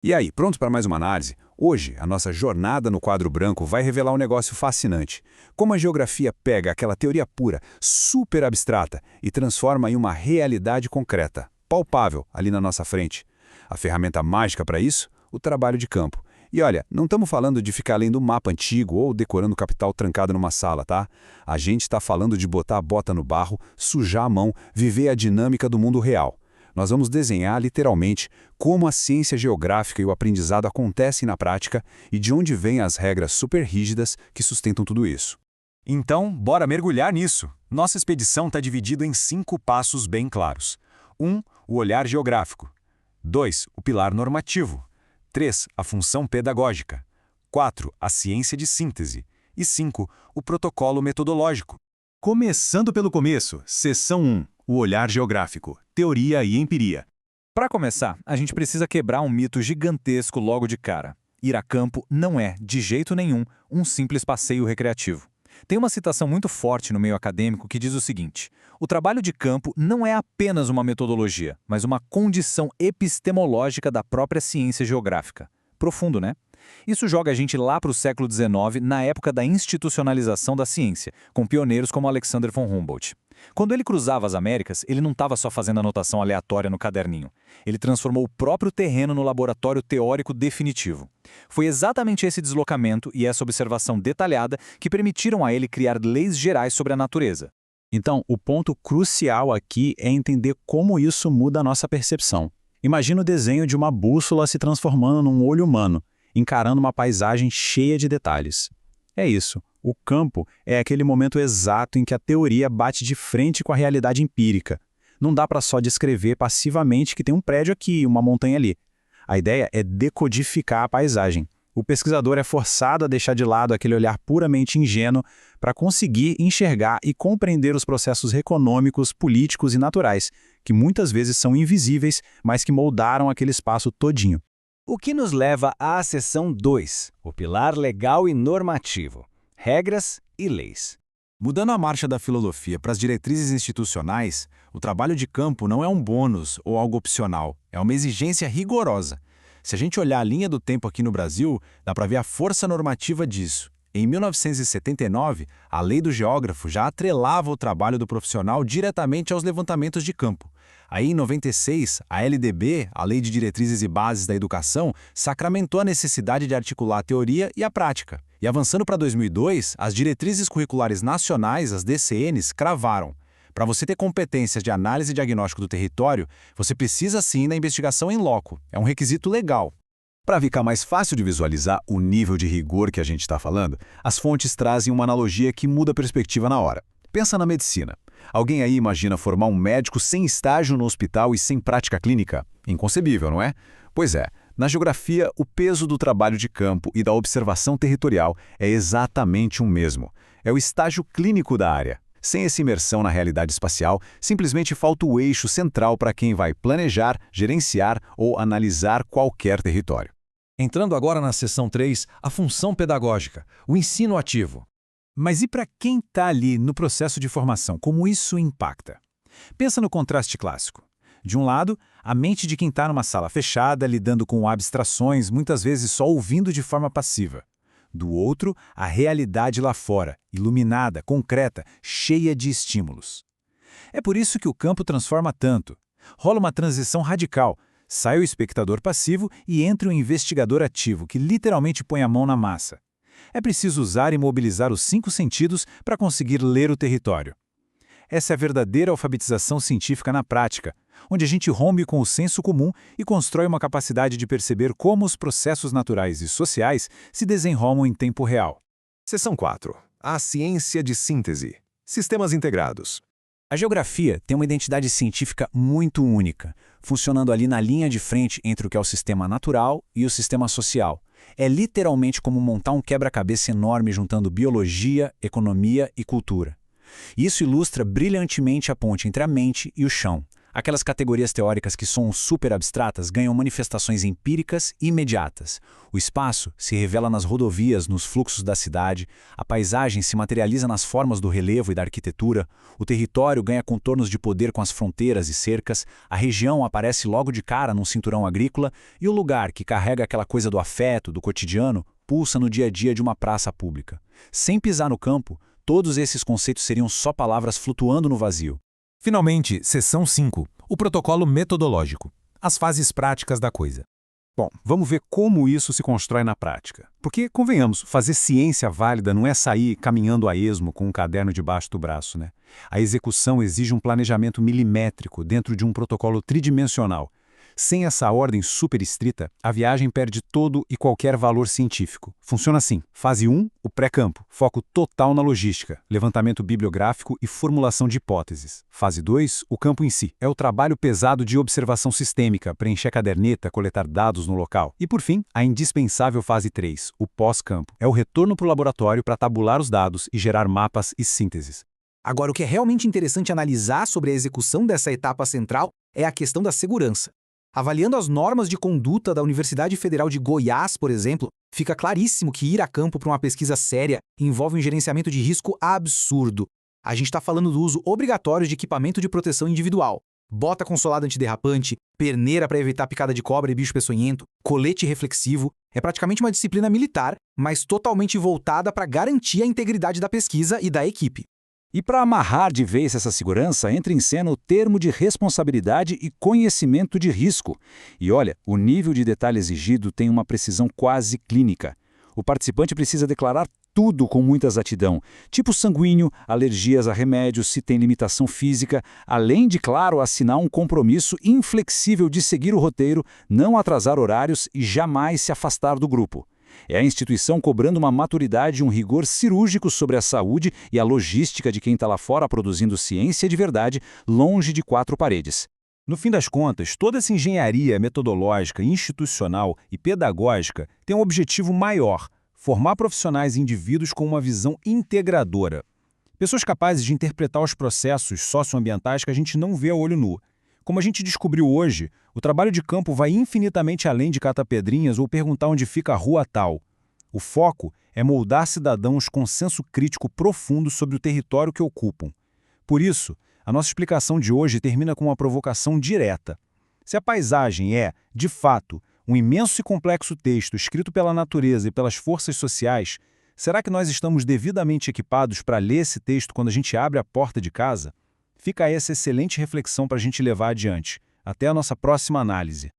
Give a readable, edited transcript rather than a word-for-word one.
E aí, pronto para mais uma análise? Hoje, a nossa jornada no quadro branco vai revelar um negócio fascinante. Como a geografia pega aquela teoria pura, super abstrata, e transforma em uma realidade concreta, palpável, ali na nossa frente. A ferramenta mágica para isso? O trabalho de campo. E olha, não estamos falando de ficar lendo um mapa antigo ou decorando capital trancado numa sala, tá? A gente está falando de botar a bota no barro, sujar a mão, viver a dinâmica do mundo real. Nós vamos desenhar, literalmente, como a ciência geográfica e o aprendizado acontecem na prática e de onde vêm as regras super rígidas que sustentam tudo isso. Então, bora mergulhar nisso. Nossa expedição está dividida em 5 passos bem claros. 1. O olhar geográfico. 2. O pilar normativo. 3. A função pedagógica. 4. A ciência de síntese. E 5. O protocolo metodológico. Começando pelo começo, seção 1. O olhar geográfico, teoria e empiria. Para começar, a gente precisa quebrar um mito gigantesco logo de cara. Ir a campo não é, de jeito nenhum, um simples passeio recreativo. Tem uma citação muito forte no meio acadêmico que diz o seguinte: o trabalho de campo não é apenas uma metodologia, mas uma condição epistemológica da própria ciência geográfica. Profundo, né? Isso joga a gente lá para o século XIX, na época da institucionalização da ciência, com pioneiros como Alexander von Humboldt. Quando ele cruzava as Américas, ele não estava só fazendo anotação aleatória no caderninho. Ele transformou o próprio terreno no laboratório teórico definitivo. Foi exatamente esse deslocamento e essa observação detalhada que permitiram a ele criar leis gerais sobre a natureza. Então, o ponto crucial aqui é entender como isso muda a nossa percepção. Imagina o desenho de uma bússola se transformando num olho humano, encarando uma paisagem cheia de detalhes. É isso. O campo é aquele momento exato em que a teoria bate de frente com a realidade empírica. Não dá para só descrever passivamente que tem um prédio aqui e uma montanha ali. A ideia é decodificar a paisagem. O pesquisador é forçado a deixar de lado aquele olhar puramente ingênuo para conseguir enxergar e compreender os processos econômicos, políticos e naturais, que muitas vezes são invisíveis, mas que moldaram aquele espaço todinho. O que nos leva à seção 2, o pilar legal e normativo. Regras e leis. Mudando a marcha da filosofia para as diretrizes institucionais, o trabalho de campo não é um bônus ou algo opcional, é uma exigência rigorosa. Se a gente olhar a linha do tempo aqui no Brasil, dá para ver a força normativa disso. Em 1979, a lei do geógrafo já atrelava o trabalho do profissional diretamente aos levantamentos de campo. Aí, em 96, a LDB, a Lei de Diretrizes e Bases da Educação, sacramentou a necessidade de articular a teoria e a prática. E avançando para 2002, as Diretrizes Curriculares Nacionais, as DCNs, cravaram. Para você ter competências de análise e diagnóstico do território, você precisa sim da investigação em loco. É um requisito legal. Para ficar mais fácil de visualizar o nível de rigor que a gente está falando, as fontes trazem uma analogia que muda a perspectiva na hora. Pensa na medicina. Alguém aí imagina formar um médico sem estágio no hospital e sem prática clínica? Inconcebível, não é? Pois é, na geografia, o peso do trabalho de campo e da observação territorial é exatamente o mesmo. É o estágio clínico da área. Sem essa imersão na realidade espacial, simplesmente falta o eixo central para quem vai planejar, gerenciar ou analisar qualquer território. Entrando agora na seção 3, a função pedagógica, o ensino ativo. Mas e para quem está ali no processo de formação, como isso impacta? Pensa no contraste clássico. De um lado, a mente de quem está numa sala fechada, lidando com abstrações, muitas vezes só ouvindo de forma passiva. Do outro, a realidade lá fora, iluminada, concreta, cheia de estímulos. É por isso que o campo transforma tanto. Rola uma transição radical. Sai o espectador passivo e entra o investigador ativo, que literalmente põe a mão na massa. É preciso usar e mobilizar os 5 sentidos para conseguir ler o território. Essa é a verdadeira alfabetização científica na prática, onde a gente rompe com o senso comum e constrói uma capacidade de perceber como os processos naturais e sociais se desenrolam em tempo real. Seção 4. A ciência de síntese. Sistemas integrados. A geografia tem uma identidade científica muito única, funcionando ali na linha de frente entre o que é o sistema natural e o sistema social. É literalmente como montar um quebra-cabeça enorme juntando biologia, economia e cultura. Isso ilustra brilhantemente a ponte entre a mente e o chão, Aquelas categorias teóricas que são super abstratas ganham manifestações empíricas e imediatas. O espaço se revela nas rodovias, nos fluxos da cidade, a paisagem se materializa nas formas do relevo e da arquitetura, o território ganha contornos de poder com as fronteiras e cercas, a região aparece logo de cara num cinturão agrícola e o lugar que carrega aquela coisa do afeto, do cotidiano, pulsa no dia a dia de uma praça pública. Sem pisar no campo, todos esses conceitos seriam só palavras flutuando no vazio. Finalmente, seção 5, o protocolo metodológico, as fases práticas da coisa. Bom, vamos ver como isso se constrói na prática. Porque, convenhamos, fazer ciência válida não é sair caminhando a esmo com um caderno debaixo do braço, né? A execução exige um planejamento milimétrico dentro de um protocolo tridimensional. Sem essa ordem super estrita, a viagem perde todo e qualquer valor científico. Funciona assim. Fase 1, o pré-campo. Foco total na logística, levantamento bibliográfico e formulação de hipóteses. Fase 2, o campo em si. É o trabalho pesado de observação sistêmica, preencher a caderneta, coletar dados no local. E por fim, a indispensável fase 3, o pós-campo. É o retorno para o laboratório para tabular os dados e gerar mapas e sínteses. Agora, o que é realmente interessante analisar sobre a execução dessa etapa central é a questão da segurança. Avaliando as normas de conduta da Universidade Federal de Goiás, por exemplo, fica claríssimo que ir a campo para uma pesquisa séria envolve um gerenciamento de risco absurdo. A gente está falando do uso obrigatório de equipamento de proteção individual. Bota com solado antiderrapante, perneira para evitar picada de cobra e bicho peçonhento, colete reflexivo. É praticamente uma disciplina militar, mas totalmente voltada para garantir a integridade da pesquisa e da equipe. E para amarrar de vez essa segurança, entra em cena o termo de responsabilidade e conhecimento de risco. E olha, o nível de detalhe exigido tem uma precisão quase clínica. O participante precisa declarar tudo com muita exatidão, tipo sanguíneo, alergias a remédios, se tem limitação física, além de, claro, assinar um compromisso inflexível de seguir o roteiro, não atrasar horários e jamais se afastar do grupo. É a instituição cobrando uma maturidade e um rigor cirúrgico sobre a saúde e a logística de quem está lá fora produzindo ciência de verdade, longe de quatro paredes. No fim das contas, toda essa engenharia metodológica, institucional e pedagógica tem um objetivo maior: formar profissionais e indivíduos com uma visão integradora. Pessoas capazes de interpretar os processos socioambientais que a gente não vê a olho nu. Como a gente descobriu hoje, o trabalho de campo vai infinitamente além de catar pedrinhas ou perguntar onde fica a rua tal. O foco é moldar cidadãos com senso crítico profundo sobre o território que ocupam. Por isso, a nossa explicação de hoje termina com uma provocação direta. Se a paisagem é, de fato, um imenso e complexo texto escrito pela natureza e pelas forças sociais, será que nós estamos devidamente equipados para ler esse texto quando a gente abre a porta de casa? Fica essa excelente reflexão para a gente levar adiante. Até a nossa próxima análise.